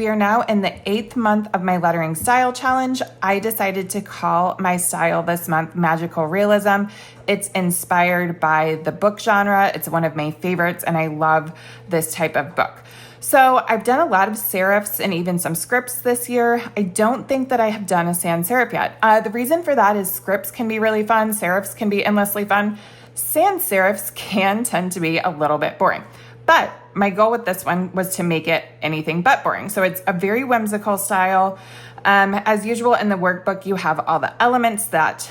We are now in the 8th month of my lettering style challenge. I decided to call my style this month Magical Realism. It's inspired by the book genre. It's one of my favorites, and I love this type of book. So I've done a lot of serifs and even some scripts this year. I don't think that I have done a sans serif yet. The reason for that is scripts can be really fun. Serifs can be endlessly fun. Sans serifs can tend to be a little bit boring. But my goal with this one was to make it anything but boring. So it's a very whimsical style. As usual in the workbook, you have all the elements that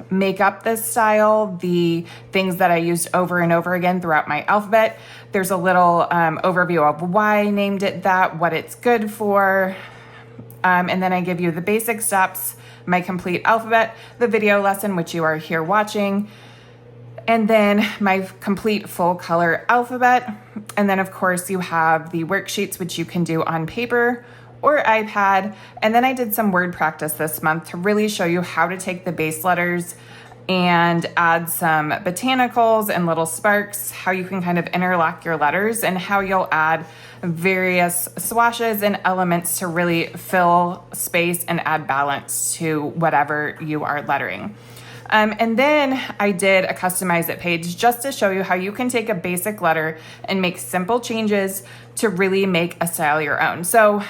make up this style, the things that I used over and over again throughout my alphabet. There's a little overview of why I named it that, what it's good for. And then I give you the basic steps, my complete alphabet, the video lesson, which you are here watching, and then my complete full color alphabet. And then of course you have the worksheets, which you can do on paper or iPad. And then I did some word practice this month to really show you how to take the base letters and add some botanicals and little sparks, how you can kind of interlock your letters and how you'll add various swashes and elements to really fill space and add balance to whatever you are lettering. And then I did a customize it page just to show you how you can take a basic letter and make simple changes to really make a style your own. So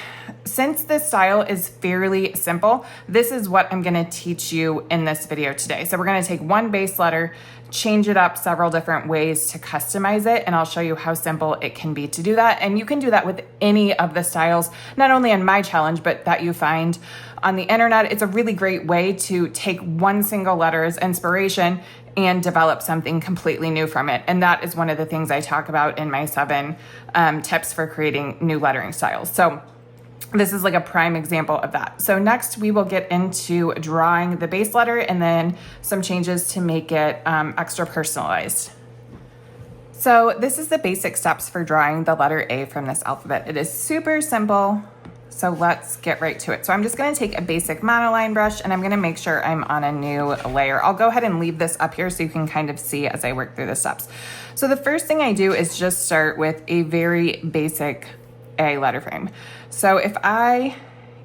since this style is fairly simple, this is what I'm gonna teach you in this video today. So we're gonna take one base letter, change it up several different ways to customize it, and I'll show you how simple it can be to do that. And you can do that with any of the styles, not only in my challenge, but that you find on the internet. It's a really great way to take one single letter as inspiration and develop something completely new from it. And that is one of the things I talk about in my 7 tips for creating new lettering styles. So this is like a prime example of that. So next we will get into drawing the base letter and then some changes to make it extra personalized. So this is the basic steps for drawing the letter A from this alphabet. It is super simple. So let's get right to it. So I'm just gonna take a basic monoline brush and I'm gonna make sure I'm on a new layer. I'll go ahead and leave this up here so you can kind of see as I work through the steps. So the first thing I do is just start with a very basic A letter frame. So if I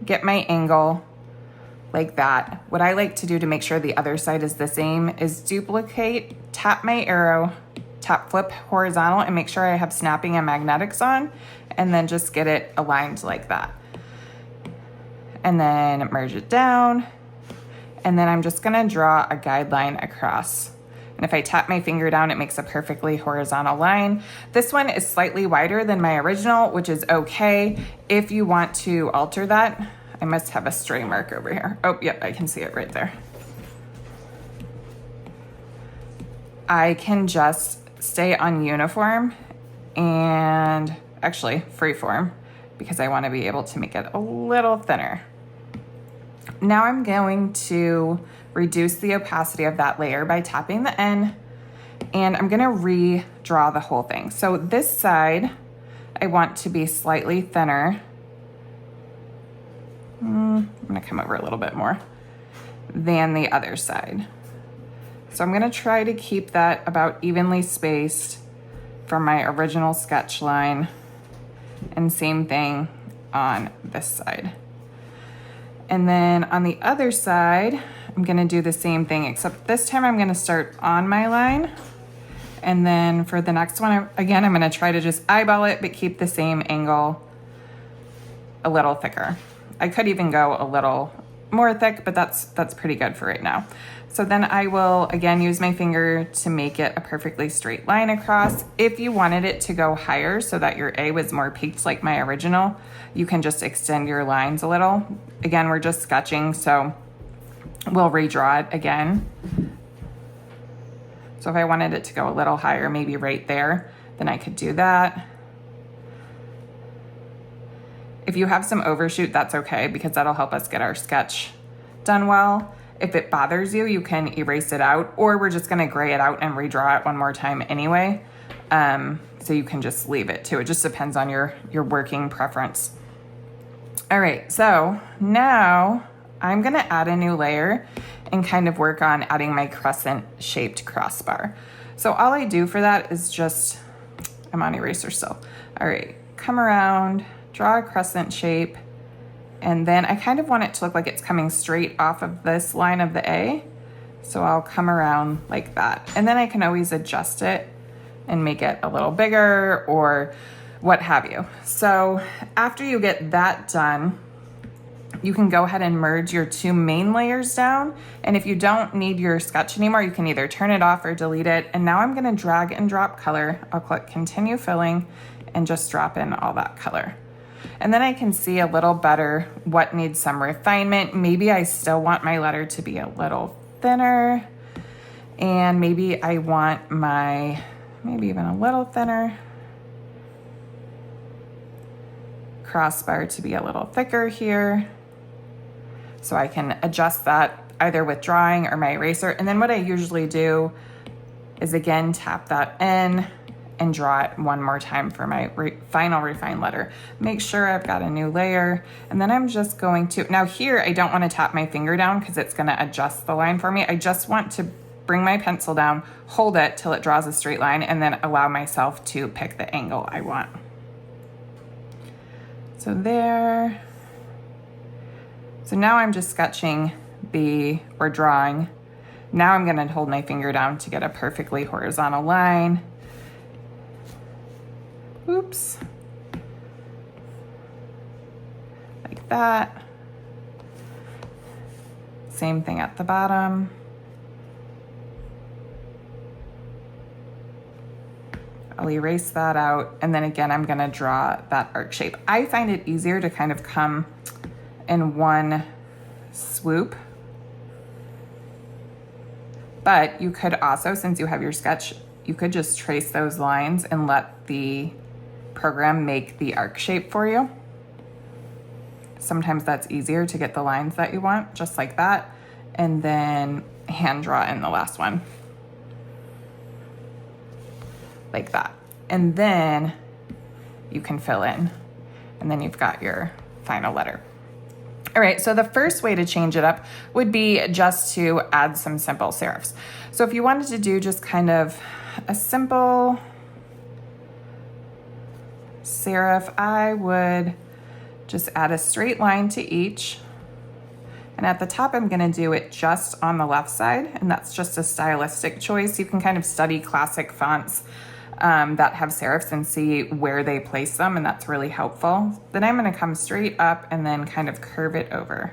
get my angle like that, what I like to do to make sure the other side is the same is duplicate, tap my arrow, tap flip horizontal and make sure I have snapping and magnetics on, and then just get it aligned like that. And then merge it down. And then I'm just gonna draw a guideline across. And if I tap my finger down, it makes a perfectly horizontal line. This one is slightly wider than my original, which is okay. If you want to alter that, I must have a stray mark over here. Oh, yep, I can see it right there. I can just stay on uniform and actually freeform because I want to be able to make it a little thinner. Now I'm going to reduce the opacity of that layer by tapping the N, and I'm gonna redraw the whole thing. So this side, I want to be slightly thinner. I'm gonna come over a little bit more than the other side. So I'm gonna try to keep that about evenly spaced from my original sketch line, and same thing on this side. And then on the other side, I'm gonna do the same thing, except this time I'm gonna start on my line. And then for the next one, again, I'm gonna try to just eyeball it, but keep the same angle a little thicker. I could even go a little more thick, but that's pretty good for right now. So then I will, again, use my finger to make it a perfectly straight line across. If you wanted it to go higher so that your A was more peaked like my original, you can just extend your lines a little. Again, we're just sketching, so we'll redraw it again. So if I wanted it to go a little higher, maybe right there, then I could do that. If you have some overshoot, that's okay, because that'll help us get our sketch done well. If it bothers you, you can erase it out, or we're just gonna gray it out and redraw it one more time anyway. So you can just leave it too. It just depends on your working preference. All right, so now I'm gonna add a new layer and kind of work on adding my crescent shaped crossbar. So all I do for that is I'm on eraser still. All right, come around, draw a crescent shape, And then I kind of want it to look like it's coming straight off of this line of the A. So I'll come around like that. And then I can always adjust it and make it a little bigger or what have you. So after you get that done, you can go ahead and merge your two main layers down. And if you don't need your sketch anymore, you can either turn it off or delete it. And now I'm gonna drag and drop color. I'll click continue filling and just drop in all that color. And then I can see a little better what needs some refinement. Maybe I still want my letter to be a little thinner, and maybe I want my, maybe even a little thinner, crossbar to be a little thicker here. So I can adjust that either with drawing or my eraser. And then what I usually do is again, tap that in and draw it one more time for my final refined letter. Make sure I've got a new layer. And then I'm just going to, now here, I don't want to tap my finger down because it's going to adjust the line for me. I just want to bring my pencil down, hold it till it draws a straight line, and then allow myself to pick the angle I want. So there. So now I'm just sketching or drawing. Now I'm going to hold my finger down to get a perfectly horizontal line. Oops. Like that. Same thing at the bottom. I'll erase that out. And then again, I'm gonna draw that arc shape. I find it easier to kind of come in one swoop. But you could also, since you have your sketch, you could just trace those lines and let the program make the arc shape for you. Sometimes that's easier to get the lines that you want, just like that. And then hand draw in the last one. Like that. And then you can fill in. And then you've got your final letter. All right, so the first way to change it up would be just to add some simple serifs. So if you wanted to do just kind of a simple serif, I would just add a straight line to each. And at the top, I'm gonna do it just on the left side, and that's just a stylistic choice. You can kind of study classic fonts that have serifs and see where they place them, and that's really helpful. Then I'm gonna come straight up and then kind of curve it over.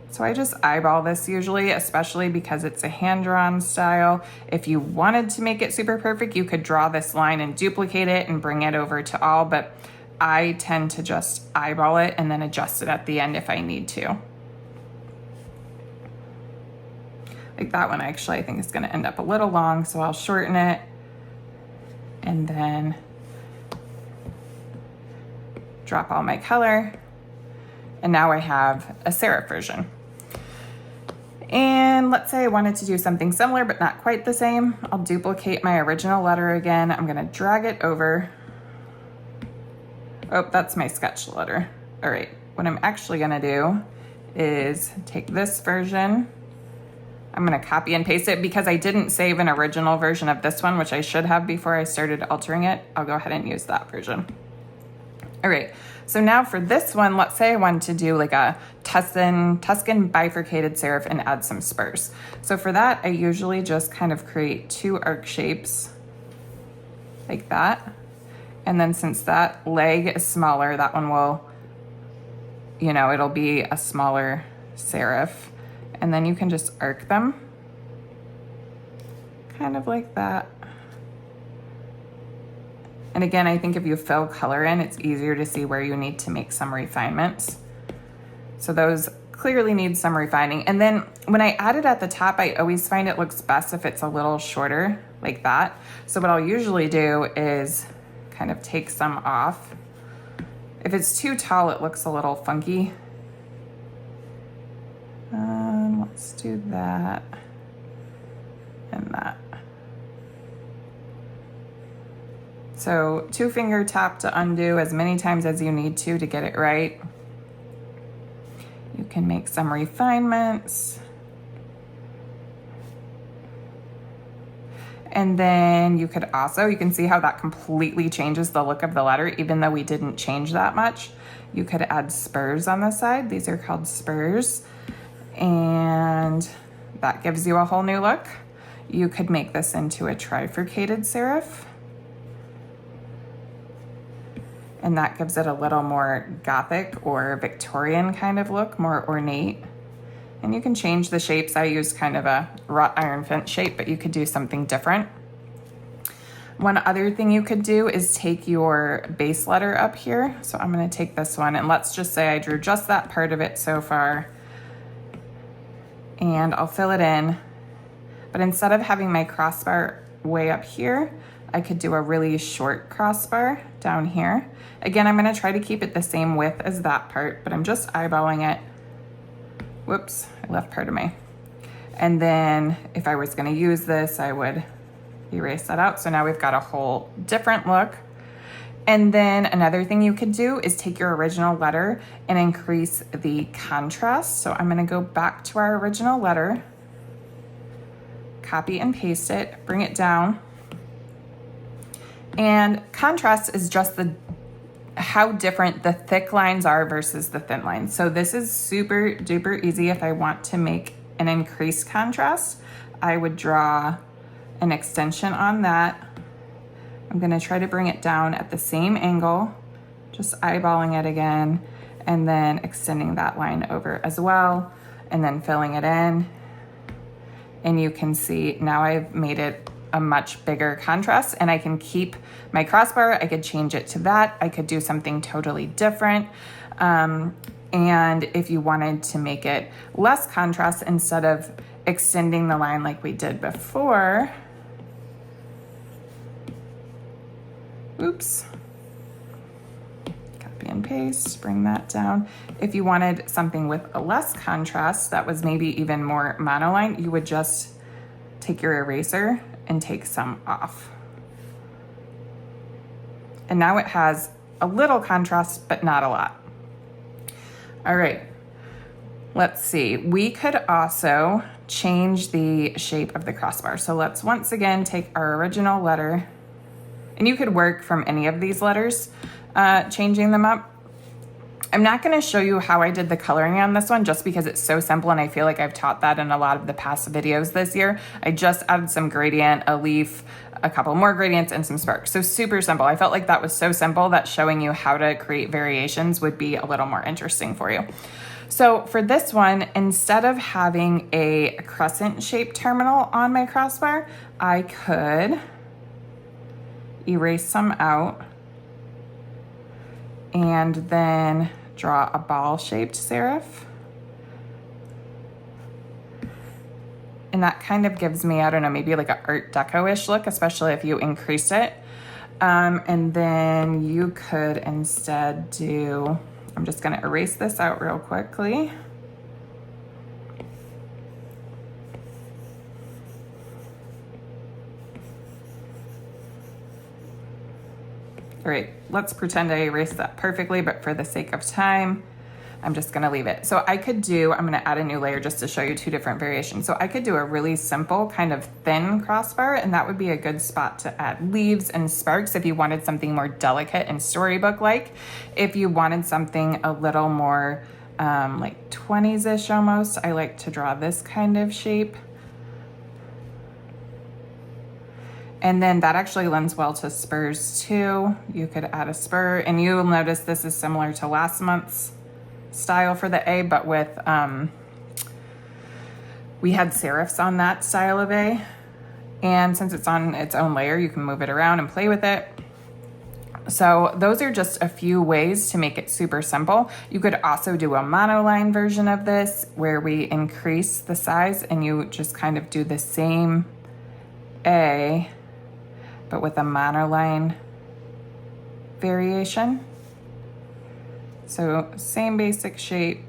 So I just eyeball this usually, especially because it's a hand-drawn style. If you wanted to make it super perfect, you could draw this line and duplicate it and bring it over to all, but I tend to just eyeball it and then adjust it at the end if I need to. Like that one actually I think is gonna end up a little long, so I'll shorten it and then drop all my color. And now I have a serif version. And let's say I wanted to do something similar, but not quite the same. I'll duplicate my original letter again. I'm gonna drag it over. Oh, that's my sketch letter. All right, what I'm actually gonna do is take this version. I'm gonna copy and paste it because I didn't save an original version of this one, which I should have before I started altering it. I'll go ahead and use that version. All right, so now for this one, let's say I wanted to do like a Tuscan bifurcated serif and add some spurs. So for that, I usually just kind of create two arc shapes like that. And then since that leg is smaller, that one will, you know, it'll be a smaller serif. And then you can just arc them, kind of like that. And again, I think if you fill color in, it's easier to see where you need to make some refinements. So those clearly need some refining. And then when I add it at the top, I always find it looks best if it's a little shorter like that. So what I'll usually do is kind of take some off. If it's too tall, it looks a little funky. Let's do that and that. So 2-finger tap to undo as many times as you need to get it right. You can make some refinements. And then you could also, you can see how that completely changes the look of the letter, even though we didn't change that much. You could add spurs on the side. These are called spurs. And that gives you a whole new look. You could make this into a trifurcated serif. And that gives it a little more Gothic or Victorian kind of look, more ornate. And you can change the shapes. I use kind of a wrought iron fence shape, but you could do something different. One other thing you could do is take your base letter up here. So I'm gonna take this one, and let's just say I drew just that part of it so far, and I'll fill it in. But instead of having my crossbar way up here, I could do a really short crossbar down here. Again, I'm gonna try to keep it the same width as that part, but I'm just eyeballing it. Whoops, I left part of my. And then if I was gonna use this, I would erase that out. So now we've got a whole different look. And then another thing you could do is take your original letter and increase the contrast. So I'm gonna go back to our original letter, copy and paste it, bring it down. And contrast is just how different the thick lines are versus the thin lines. So this is super duper easy. If I want to make an increased contrast, I would draw an extension on that. I'm gonna try to bring it down at the same angle, just eyeballing it again, and then extending that line over as well, and then filling it in. And you can see now I've made it a much bigger contrast, and I can keep my crossbar. I could change it to that. I could do something totally different. And if you wanted to make it less contrast, instead of extending the line like we did before, oops, copy and paste, bring that down. If you wanted something with a less contrast that was maybe even more monoline, you would just take your eraser and take some off. And now it has a little contrast, but not a lot. All right, let's see. We could also change the shape of the crossbar. So let's once again take our original letter, and you could work from any of these letters, changing them up. I'm not gonna show you how I did the coloring on this one just because it's so simple, and I feel like I've taught that in a lot of the past videos this year. I just added some gradient, a leaf, a couple more gradients, and some sparks. So super simple. I felt like that was so simple that showing you how to create variations would be a little more interesting for you. So for this one, instead of having a crescent shaped terminal on my crossbar, I could erase some out and then draw a ball-shaped serif. And that kind of gives me, I don't know, maybe like an Art Deco-ish look, especially if you increase it. And then you could instead do, I'm just gonna erase this out real quickly. All right, let's pretend I erased that perfectly, but for the sake of time, I'm just gonna leave it. So I could do, I'm gonna add a new layer just to show you two different variations. So I could do a really simple kind of thin crossbar, and that would be a good spot to add leaves and sparks if you wanted something more delicate and storybook-like. If you wanted something a little more like 20s-ish almost, I like to draw this kind of shape. And then that actually lends well to spurs too. You could add a spur, and you'll notice this is similar to last month's style for the A, but with, we had serifs on that style of A. And since it's on its own layer, you can move it around and play with it. So those are just a few ways to make it super simple. You could also do a monoline version of this where we increase the size and you just kind of do the same A, but with a monoline variation. So same basic shape.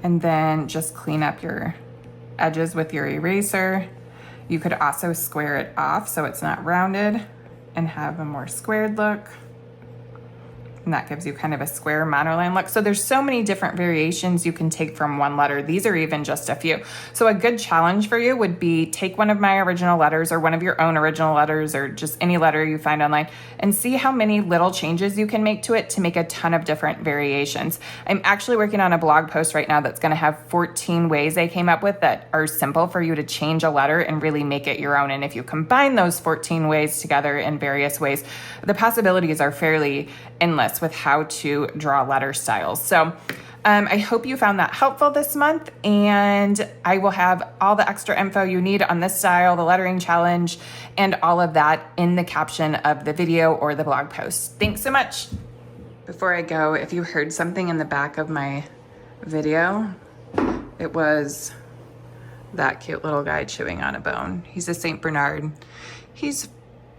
And then just clean up your edges with your eraser. You could also square it off so it's not rounded and have a more squared look. And that gives you kind of a square monoline look. So there's so many different variations you can take from one letter. These are even just a few. So a good challenge for you would be take one of my original letters or one of your own original letters or just any letter you find online and see how many little changes you can make to it to make a ton of different variations. I'm actually working on a blog post right now that's going to have 14 ways I came up with that are simple for you to change a letter and really make it your own. And if you combine those 14 ways together in various ways, the possibilities are fairly endless with how to draw letter styles. So I hope you found that helpful this month, and I will have all the extra info you need on this style, the lettering challenge, and all of that in the caption of the video or the blog post. Thanks so much. Before I go, if you heard something in the back of my video, it was that cute little guy chewing on a bone. He's a St. Bernard. He's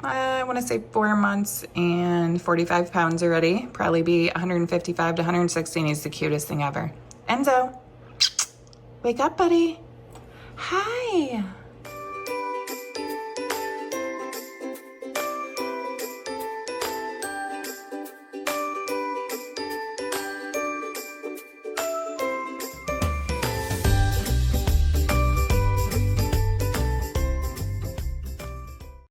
I want to say 4 months and 45 pounds already. Probably be 155 to 160, and he's the cutest thing ever. Enzo, wake up, buddy. Hi.